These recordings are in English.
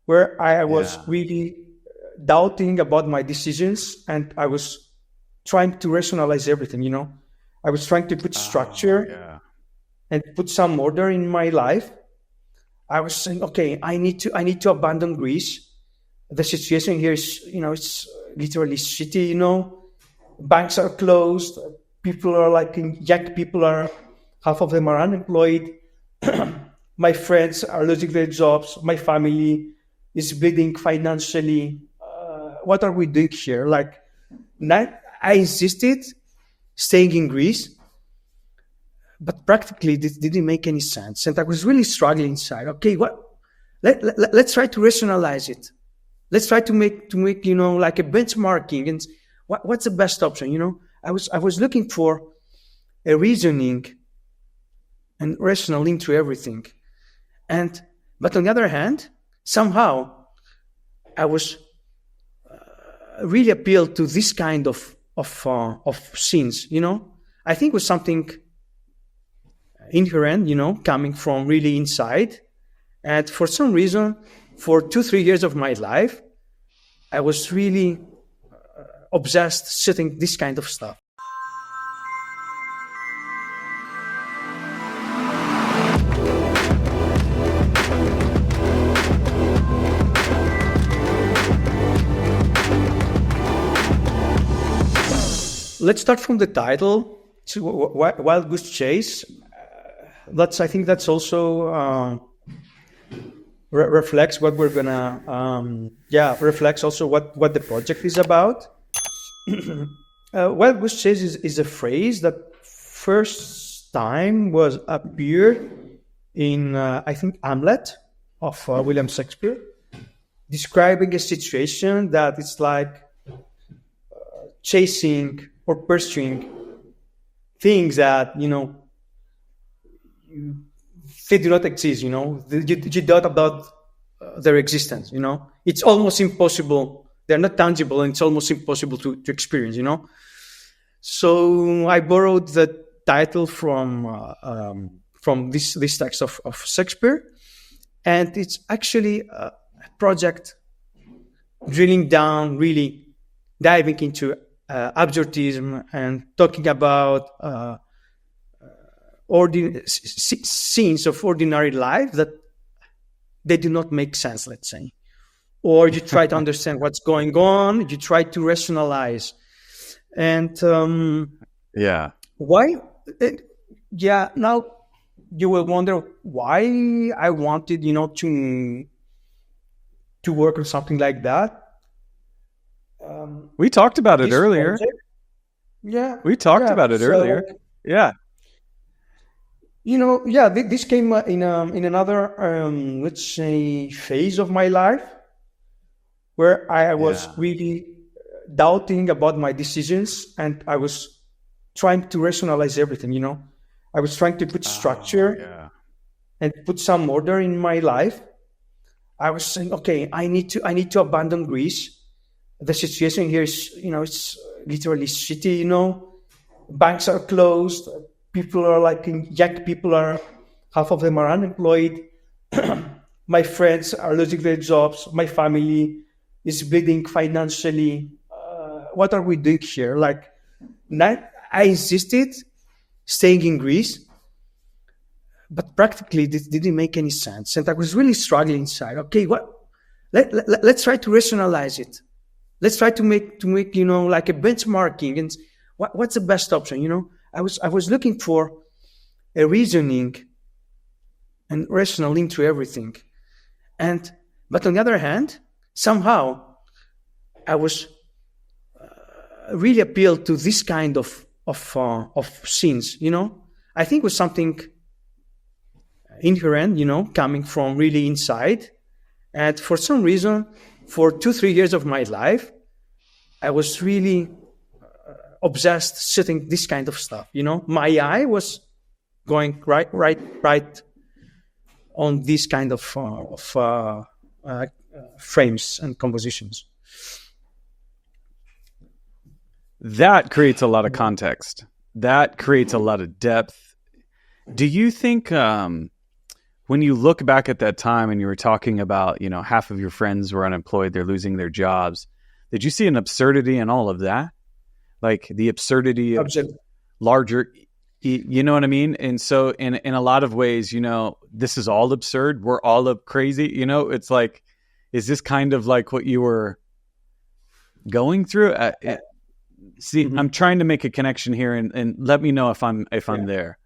where I was really doubting about my decisions, and I was trying to rationalize everything. I was trying to put structure and put some order in my life. I was saying, okay, I need to abandon Greece. The situation here is, it's literally shitty. Banks are closed. People are young people are, half of them are unemployed. My friends are losing their jobs. My family is bleeding financially. What are we doing here? I insisted staying in Greece, but practically this didn't make any sense. And I was really struggling inside. Okay, let's try to rationalize it. Let's try to make a benchmarking and what's the best option. I was looking for a reasoning and rational into everything. But on the other hand, somehow I was really appealed to this kind of scenes. I think it was something inherent, coming from really inside. And for some reason, for 2-3 years of my life, I was really obsessed setting this kind of stuff. Let's start from the title. It's Wild Goose Chase. I think that's also reflects what we're gonna reflects also what the project is about. Wild Goose Chase is a phrase that first time was appeared in I think Hamlet of William Shakespeare, describing a situation that it's like chasing or pursuing things that they do not exist. You doubt about their existence. It's almost impossible. They're not tangible, and it's almost impossible to experience. So I borrowed the title from this text of Shakespeare, and it's actually a project drilling down, really diving into absurdism and talking about scenes of ordinary life that they do not make sense, let's say. Or you try to understand what's going on, you try to rationalize. And why? Now you will wonder why I wanted, to work on something like that. We talked about it earlier. Project, we talked about it earlier. Yeah. This came in another, let's say, phase of my life where I was really doubting about my decisions, and I was trying to rationalize everything. I was trying to put structure and put some order in my life. I was saying, okay, I need to abandon Greece. The situation here is, it's literally shitty. Banks are closed. People are young people are, half of them are unemployed. My friends are losing their jobs. My family is bleeding financially. What are we doing here? I insisted staying in Greece, but practically this didn't make any sense. And I was really struggling inside. Okay, let's try to rationalize it. Let's try to make a benchmarking and what's the best option. I was looking for a reasoning and rational into everything. But on the other hand, somehow I was really appealed to this kind of scenes. I think it was something inherent, coming from really inside. And for some reason, for 2-3 years of my life, I was really obsessed setting this kind of stuff. My eye was going right on this kind of frames and compositions. That creates a lot of context. That creates a lot of depth. Do you think when you look back at that time and you were talking about, half of your friends were unemployed, they're losing their jobs. Did you see an absurdity in all of that? Like the absurdity of larger, you know what I mean? And so in a lot of ways, this is all absurd. We're all crazy. It's like, is this kind of like what you were going through? I'm trying to make a connection here, and let me know if I'm there.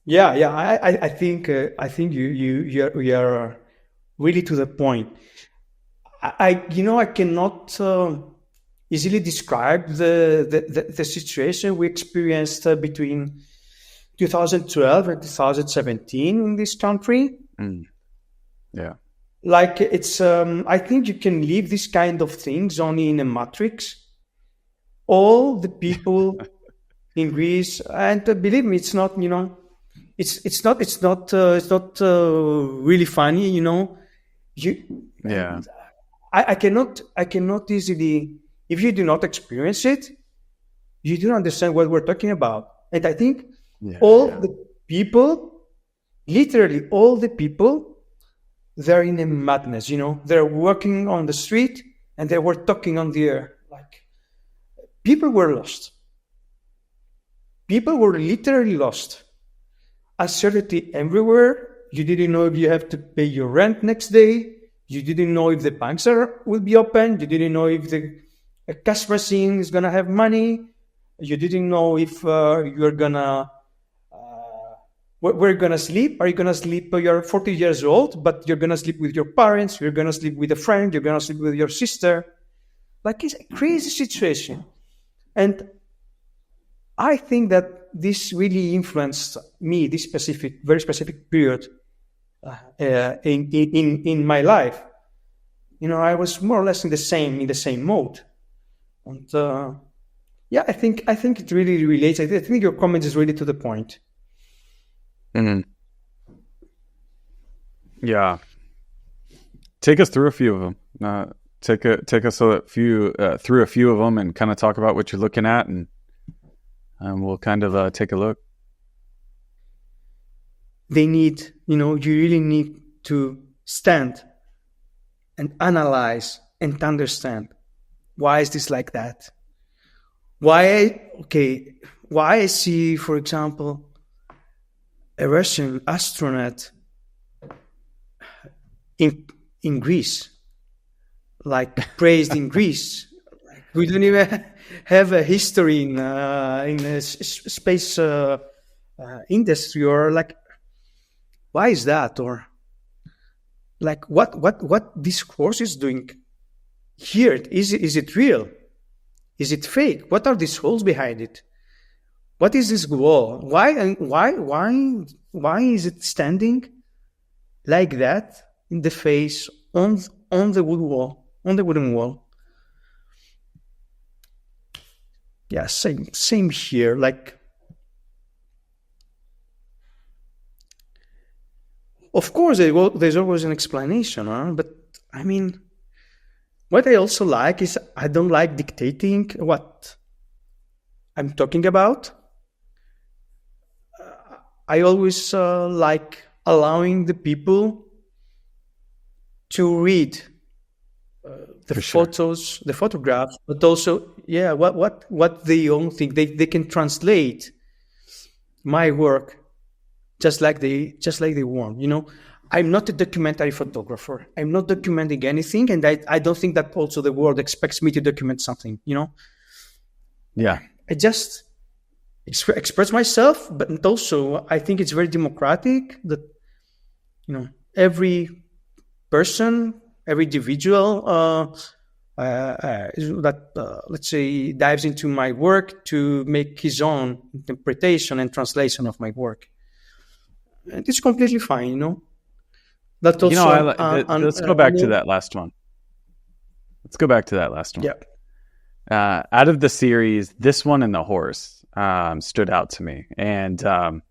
Yeah. I think you are really to the point. I cannot easily describe the situation we experienced between 2012 and 2017 in this country. Yeah. Like it's, I think you can leave this kind of things only in a matrix. All the people in Greece, and believe me, it's not, it's not really funny, Yeah. I cannot easily, if you do not experience it, you don't understand what we're talking about. And I think the people, literally all the people, they're in a madness, they're walking on the street and they were talking on the air. Like, people were lost. People were literally lost. Uncertainty everywhere. You didn't know if you have to pay your rent next day. You didn't know if the banks will be open. You didn't know if the cash machine is going to have money. You didn't know if you're going to... Where you're going to sleep? Are you going to sleep? You're 40 years old, but you're going to sleep with your parents. You're going to sleep with a friend. You're going to sleep with your sister. Like, it's a crazy situation. And I think that this really influenced me, this very specific period in my life. I was more or less in the same mode. And I think it really relates. I think your comment is really to the point. Mm-hmm. Yeah. Take us through a few of them. Take us through a few of them and kind of talk about what you're looking at, and we'll kind of take a look. They need, you really need to stand and analyze and understand, why is this like that? Why I see, for example, a Russian astronaut in Greece, like praised in Greece. We don't even have a history in a space industry, or like, why is that? Or like, what this course is doing here? Is it real? Is it fake? What are these holes behind it? What is this wall? Why is it standing like that in the face on the wooden wall? Yeah, same here. Like, of course, there's always an explanation, but I mean, what I also like is I don't like dictating what I'm talking about. I always like allowing the people to read the photos, the photographs, but also, what they own think. They can translate my work just like they want. I'm not a documentary photographer. I'm not documenting anything, and I don't think that also the world expects me to document something. Yeah. I just express myself, but also I think it's very democratic that every person, every individual that let's say dives into my work to make his own interpretation and translation of my work, and it's completely fine. That also. Let's go back to that last one. Yeah. Out of the series, this one and the horse stood out to me, and I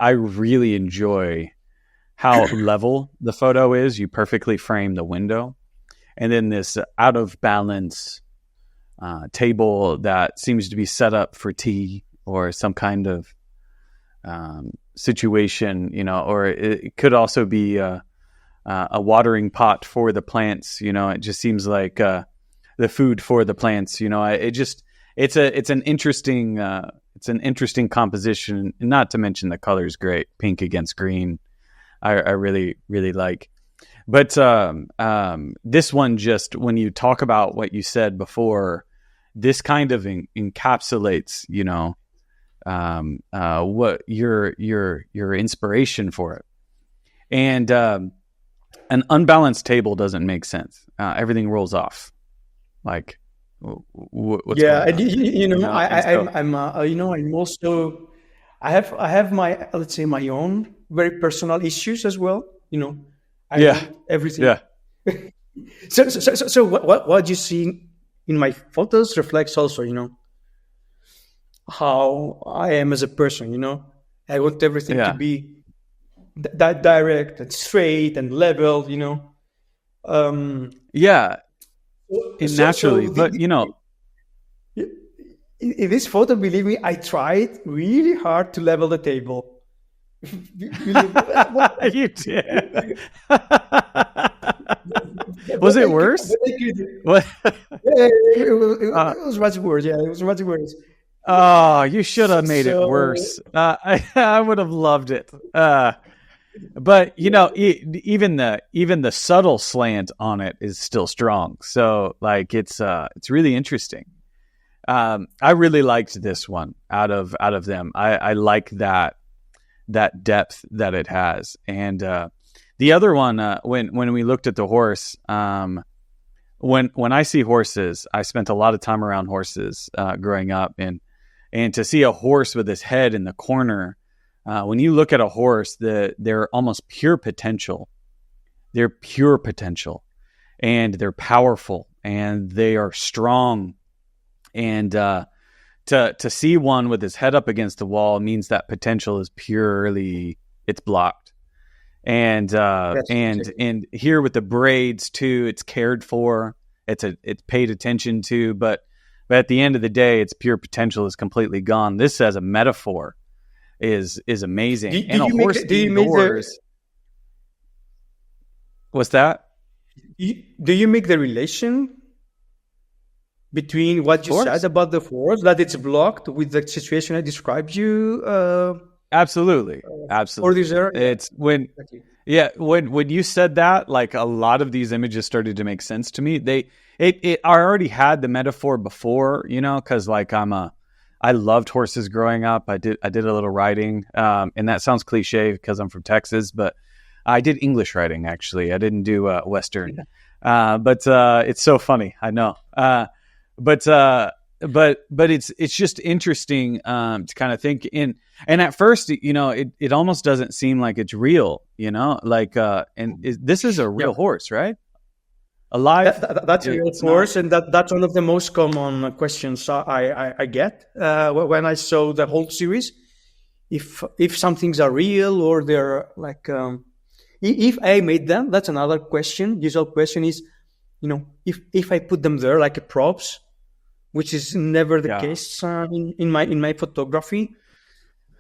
really enjoy how level the photo is. You perfectly frame the window, and then this out of balance table that seems to be set up for tea or some kind of situation, or it could also be a watering pot for the plants. It just seems like the food for the plants. It's an interesting composition. Not to mention the color's great, pink against green. I really, really like. But this one, just when you talk about what you said before, this kind of encapsulates, what your inspiration for it. And an unbalanced table doesn't make sense. Everything rolls off. Like, what's Yeah, going and on? I'm also I have my, let's say, my own very personal issues as well. I want everything. Yeah. So what you see in my photos reflects also, how I am as a person. I want everything to be that direct and straight and level. Naturally, but in this photo, believe me, I tried really hard to level the table. You did. Was it worse? What? It was much worse. Yeah, it was much worse. Oh, you should have made it worse. I would have loved it. But even the subtle slant on it is still strong. So like it's really interesting. I really liked this one out of them. I like that depth that it has. And the other one, when we looked at the horse, when I see horses, I spent a lot of time around horses growing up, and to see a horse with his head in the corner, when you look at a horse, they're almost pure potential. They're pure potential, and they're powerful, and they are strong. And to see one with his head up against the wall means that potential is purely, it's blocked. And here with the braids too, it's cared for, it's paid attention to, but at the end of the day, its pure potential is completely gone. This as a metaphor is amazing. What's that? Do you make the relation between what you said about the horse, that it's blocked, with the situation I described you? Absolutely. For this area? It's when you said that, like a lot of these images started to make sense to me. I already had the metaphor before, because like I loved horses growing up. I did a little riding, and that sounds cliche because I'm from Texas, but I did English riding actually. I didn't do Western, but it's so funny. I know. But it's just interesting to kind of think in, and at first, it almost doesn't seem like it's real, this is a real horse, right? Alive. That's a real horse, and that's one of the most common questions I get when I saw the whole series. If some things are real or they're like, if I made them, that's another question. Usual question is, if I put them there like props, which is never the case in my photography.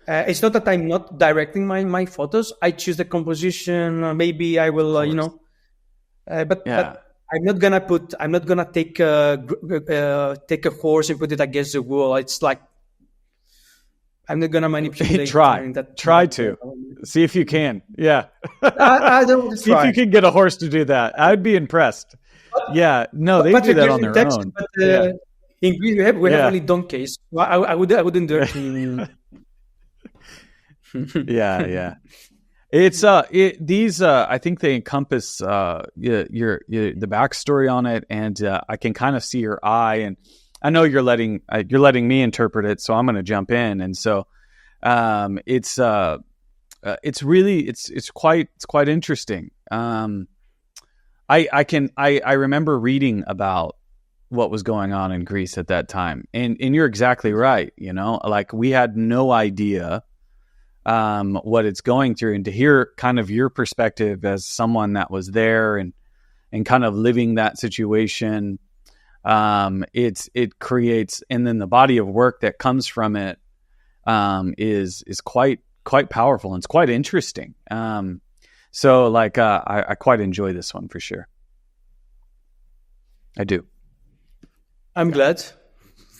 It's not that I'm not directing my photos. I choose the composition. Maybe I will, but I'm not gonna take a horse and put it against the wall. It's like, I'm not gonna manipulate. Try to see if you can. Yeah, I don't want to see if you can get a horse to do that. I'd be impressed. They do that on their own. But, in Greece, we have only donkeys. I wouldn't do it. Yeah. It's these I think they encompass the backstory on it, and I can kind of see your eye, and I know you're letting me interpret it, so I'm going to jump in, and so it's quite interesting. I remember reading about what was going on in Greece at that time, and you're exactly right. Like we had no idea what it's going through, and to hear kind of your perspective as someone that was there and kind of living that situation, it creates, and then the body of work that comes from it is quite quite powerful and it's quite interesting. So like I quite enjoy this one for sure. I do. I'm glad.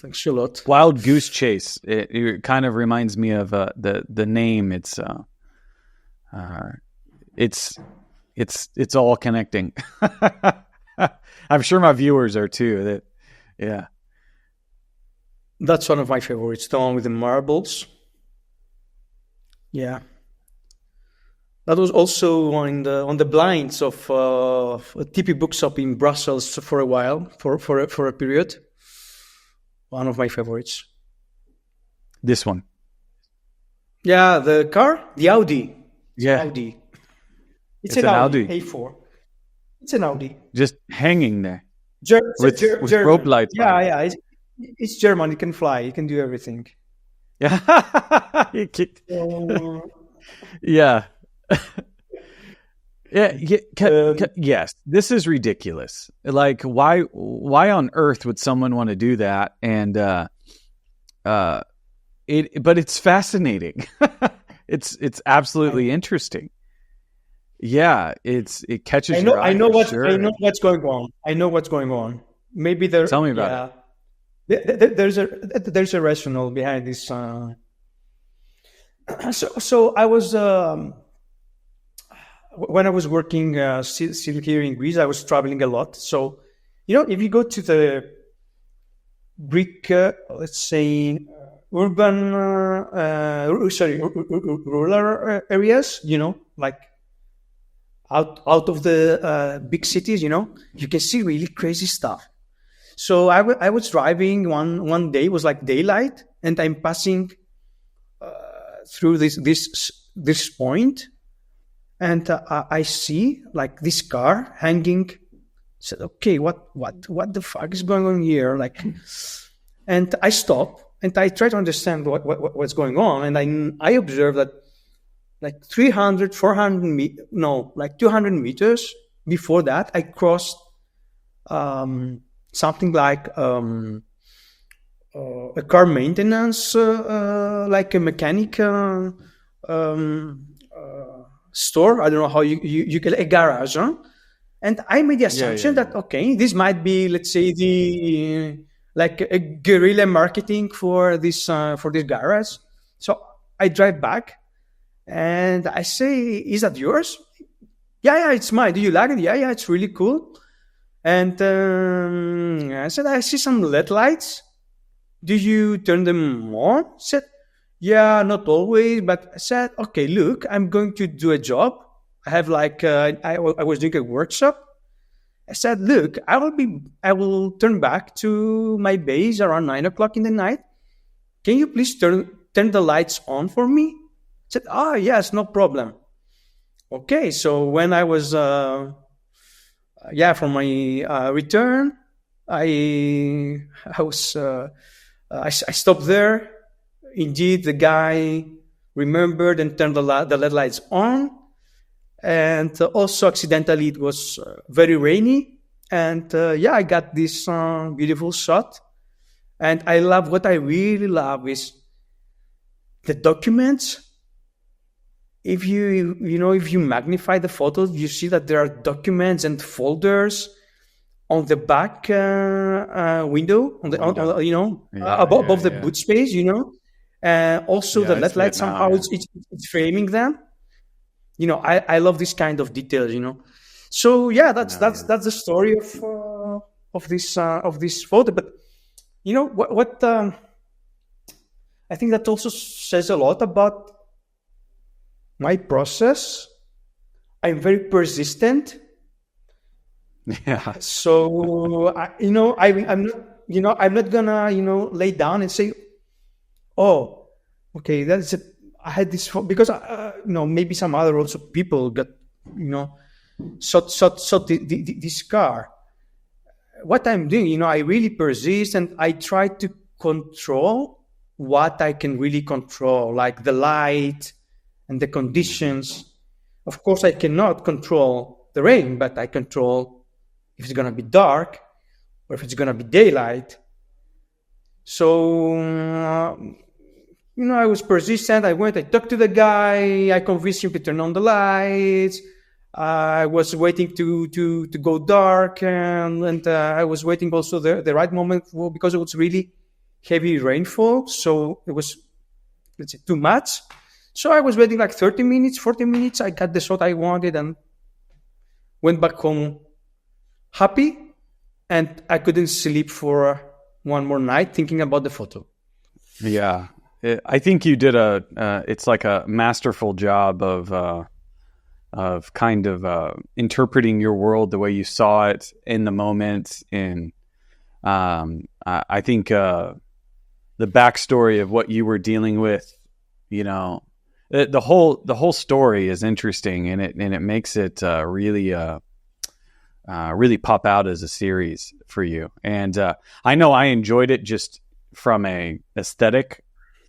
Thanks a lot. Wild Goose Chase. It kind of reminds me of the name. It's all connecting. I'm sure my viewers are too. Yeah. That's one of my favorites, the one with the marbles. Yeah. That was also on the blinds of a TP bookshop in Brussels for a while, for a period. One of my favorites. This one. Yeah, the car, the Audi. Yeah, Audi. It's an Audi A4. It's an Audi. Just hanging there with German. rope lights. Yeah. It's German. It can fly. It can do everything. Yeah. Yeah. Yes, this is ridiculous. Like, why on earth would someone want to do that? And but it's fascinating. It's absolutely interesting. Yeah, it catches your eye. I know what's going on. I know what's going on. Maybe there. Tell me about it. There's a rationale behind this. So I was. When I was working still here in Greece, I was traveling a lot. So, if you go to the Greek, let's say, rural areas, like out of the big cities, you can see really crazy stuff. So I was driving one day, it was like daylight, and I'm passing through this point. And I see like this car hanging. I said, okay, what the fuck is going on here? Like, and I stop and I try to understand what's going on. And I observe that like 300, 400 like 200 meters before that, I crossed something like a car maintenance, like a mechanic store. I don't know how you call it, a garage, huh? And I made the assumption that, okay, this might be, let's say, like a guerrilla marketing for this garage. So I drive back and I say, is that yours? Yeah, it's mine. Do you like it? Yeah, it's really cool. And I said, I see some LED lights. Do you turn them on? I said, yeah, not always, but I said, okay, look, I'm going to do a job. I have like, I was doing a workshop. I said, look, I will turn back to my base around 9:00 in the night. Can you please turn the lights on for me? I said, yes, no problem. Okay, so when I was, from my return, I stopped there. Indeed, the guy remembered and turned the LED lights on. And also, accidentally, it was very rainy. And I got this beautiful shot. And what I really love is the documents. If you magnify the photos, you see that there are documents and folders on the back window, above the boot space, also the LED light somehow it's framing them. I love this kind of details, So that's the story of this photo. But what I think that also says a lot about my process. I'm very persistent. Yeah. So I'm not gonna lay down and say, oh, okay, that's it. I had this because maybe some other also people got shot this car. What I'm doing, I really persist and I try to control what I can really control, like the light and the conditions. Of course, I cannot control the rain, but I control if it's gonna be dark or if it's gonna be daylight. So I was persistent. I talked to the guy. I convinced him to turn on the lights. I was waiting to go dark, and I was waiting also the right moment because it was really heavy rainfall. So it was, let's say, too much. So I was waiting like 30 minutes, 40 minutes. I got the shot I wanted and went back home happy. And I couldn't sleep for one more night thinking about the photo. Yeah. I think you did it's like a masterful job of kind of interpreting your world the way you saw it in the moment. And I think the backstory of what you were dealing with, the whole story is interesting, and it makes it really pop out as a series for you. And I know I enjoyed it just from a aesthetic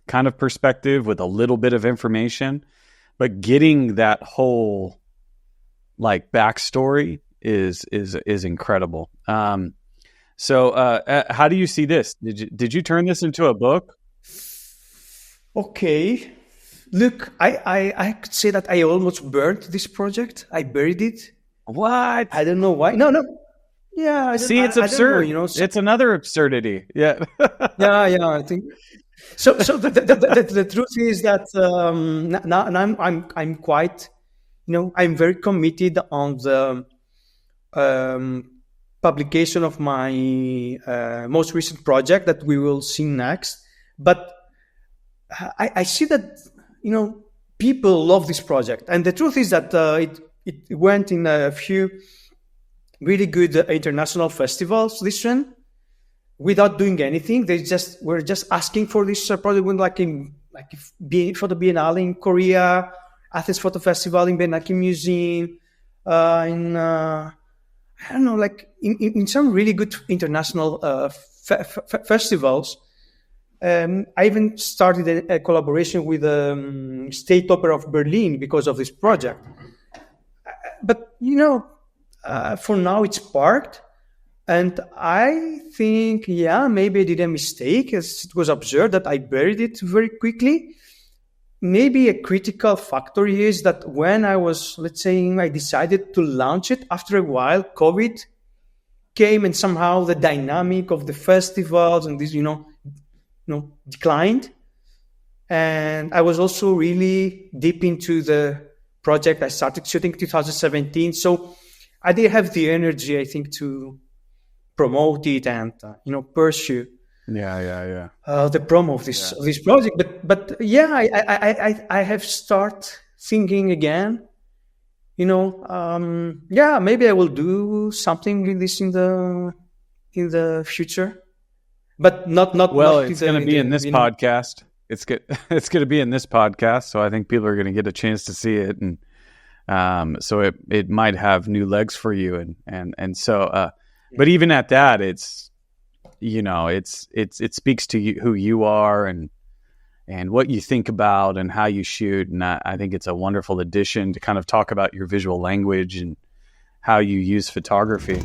kind of perspective with a little bit of information, but getting that whole like backstory is incredible. So how do you see this? Did you turn this into a book? Okay. Look, I could say that I almost burnt this project. I buried it. What? I don't know why. No. Yeah. See, it's absurd. It's another absurdity. Yeah. Yeah. I think so. The truth is that now I'm quite, I'm very committed on the publication of my most recent project that we will see next. But I see that people love this project, and the truth is that it went in a few really good international festivals this one without doing anything. They were just asking for this project, for the Biennale in Korea, Athens Photo Festival, in Benaki Museum, I don't know, like in some really good international festivals. I even started a collaboration with the State Opera of Berlin because of this project. But, for now it's parked. And I think, maybe I did a mistake, as it was observed that I buried it very quickly. Maybe a critical factor is that when I decided to launch it, after a while, COVID came and somehow the dynamic of the festivals and this, declined. And I was also really deep into the project. I started shooting in 2017. So I didn't have the energy, I think, to promote it and, pursue the promo of this project. But I have started thinking again, maybe I will do something like this in the future. But not well, it's going to be in this podcast. It's good. It's going to be in this podcast, so I think people are going to get a chance to see it, and so it might have new legs for you, and so. But even at that, it's it speaks to you, who you are, and what you think about, and how you shoot, and I think it's a wonderful addition to kind of talk about your visual language and how you use photography.